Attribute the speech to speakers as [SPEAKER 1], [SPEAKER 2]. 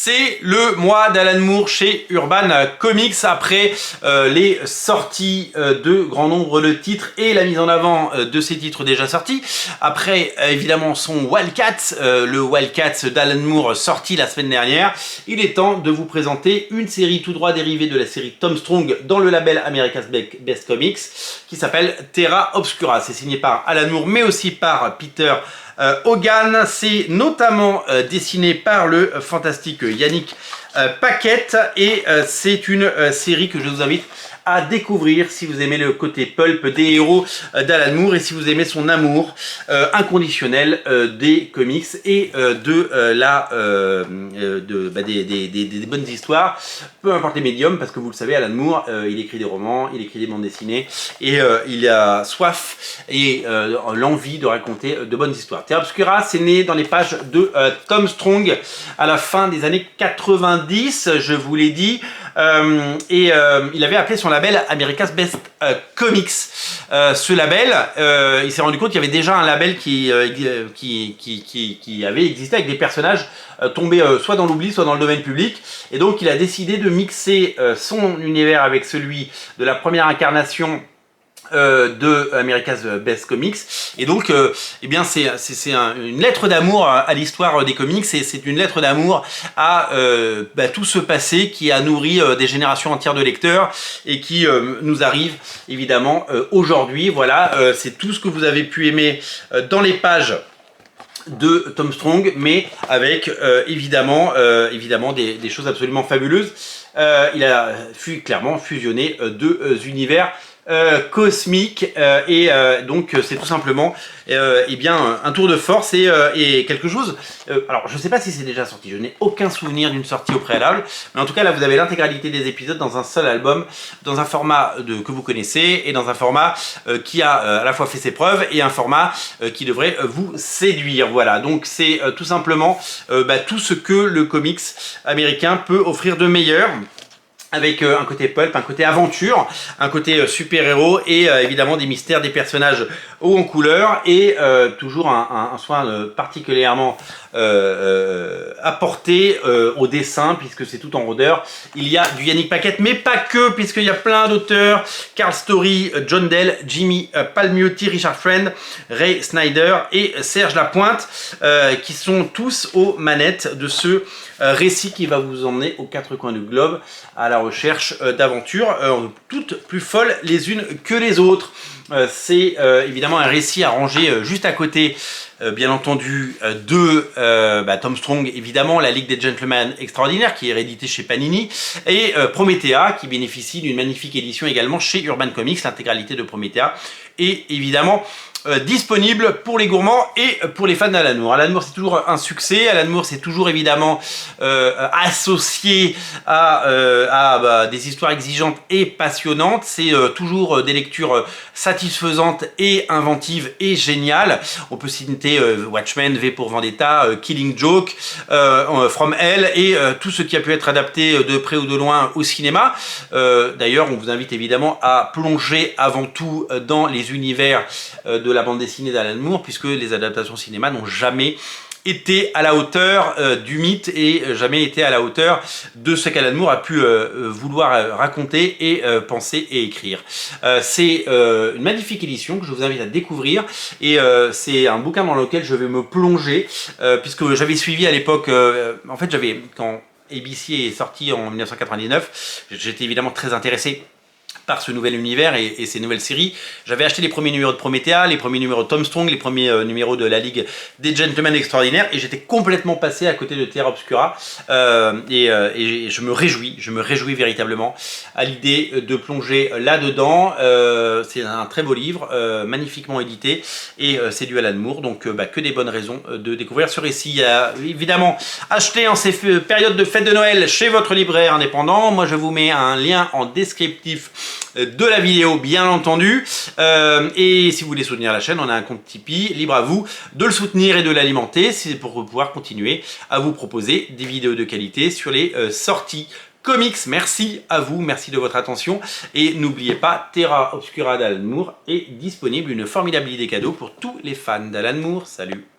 [SPEAKER 1] c'est le mois d'Alan Moore chez Urban Comics après les sorties de grand nombre de titres et la mise en avant de ces titres déjà sortis. Après évidemment son Wildcats, le Wildcats d'Alan Moore sorti la semaine dernière. Il est temps de vous présenter une série tout droit dérivée de la série Tom Strong dans le label America's Best Comics qui s'appelle Terra Obscura. C'est signé par Alan Moore mais aussi par Peter Hogan. C'est notamment dessiné par le fantastique Yannick Paquette et c'est une série que je vous invite à découvrir si vous aimez le côté pulp des héros d'Alan Moore et si vous aimez son amour inconditionnel des comics et des bonnes histoires, peu importe les médiums, parce que vous le savez, Alan Moore, il écrit des romans, il écrit des bandes dessinées et il a soif et l'envie de raconter de bonnes histoires. Terra Obscura, c'est né dans les pages de Tom Strong à la fin des années 90, je vous l'ai dit. Il avait appelé son label America's Best Comics. Ce label, il s'est rendu compte qu'il y avait déjà un label qui avait existé avec des personnages tombés soit dans l'oubli, soit dans le domaine public. Et donc il a décidé de mixer son univers avec celui de la première incarnation de America's Best Comics, et donc eh bien c'est une lettre d'amour à l'histoire des comics, et c'est une lettre d'amour à tout ce passé qui a nourri des générations entières de lecteurs et qui nous arrive évidemment aujourd'hui. Voilà, c'est tout ce que vous avez pu aimer dans les pages de Tom Strong, mais avec évidemment des choses absolument fabuleuses. Il a clairement fusionné deux univers cosmique donc c'est tout simplement eh bien un tour de force et quelque chose. Alors je sais pas si c'est déjà sorti, je n'ai aucun souvenir d'une sortie au préalable, mais en tout cas là vous avez l'intégralité des épisodes dans un seul album, dans un format que vous connaissez et dans un format qui a à la fois fait ses preuves et un format qui devrait vous séduire. Voilà, donc c'est tout simplement tout ce que le comics américain peut offrir de meilleur, avec un côté pulp, un côté aventure, un côté super-héros et évidemment des mystères, des personnages hauts en couleur et toujours un soin particulièrement apporté au dessin, puisque c'est tout en rondeur. Il y a du Yannick Paquette, mais pas que, puisqu'il y a plein d'auteurs: Carl Story, John Dell, Jimmy Palmiotti, Richard Friend, Ray Snyder et Serge Lapointe, qui sont tous aux manettes de ce récit qui va vous emmener aux quatre coins du globe à la recherche d'aventures toutes plus folles les unes que les autres. C'est évidemment un récit à ranger juste à côté, bien entendu, de Tom Strong, évidemment, la Ligue des Gentlemen Extraordinaires, qui est réédité chez Panini, et Promethea, qui bénéficie d'une magnifique édition également chez Urban Comics. L'intégralité de Promethea est évidemment disponible pour les gourmands et pour les fans d'Alan Moore. Alan Moore, c'est toujours un succès. Alan Moore, c'est toujours évidemment associé à des histoires exigeantes et passionnantes. C'est toujours des lectures satisfaisantes et inventives et géniales. On peut citer Watchmen, V pour Vendetta, Killing Joke, From Hell et tout ce qui a pu être adapté de près ou de loin au cinéma. D'ailleurs, on vous invite évidemment à plonger avant tout dans les univers de la bande dessinée d'Alan Moore, puisque les adaptations cinéma n'ont jamais été à la hauteur du mythe et jamais été à la hauteur de ce qu'Alan Moore a pu vouloir raconter et penser et écrire. C'est une magnifique édition que je vous invite à découvrir, et c'est un bouquin dans lequel je vais me plonger, puisque j'avais suivi à l'époque, en fait quand ABC est sorti en 1999, j'étais évidemment très intéressé par ce nouvel univers et ces nouvelles séries. J'avais acheté les premiers numéros de Promethea, les premiers numéros de Tom Strong, les premiers numéros de la Ligue des Gentlemen Extraordinaires, et j'étais complètement passé à côté de Terra Obscura, et je me réjouis véritablement à l'idée de plonger là-dedans. C'est un très beau livre, magnifiquement édité, et c'est du Alan Moore, donc que des bonnes raisons de découvrir ce récit. Évidemment, achetez en ces périodes de fête de Noël chez votre libraire indépendant. Moi, je vous mets un lien en descriptif de la vidéo, bien entendu, et si vous voulez soutenir la chaîne, on a un compte Tipeee, libre à vous de le soutenir et de l'alimenter, c'est pour pouvoir continuer à vous proposer des vidéos de qualité sur les sorties comics. Merci à vous, merci de votre attention, et n'oubliez pas, Terra Obscura d'Alan Moore est disponible, une formidable idée cadeau pour tous les fans d'Alan Moore. Salut!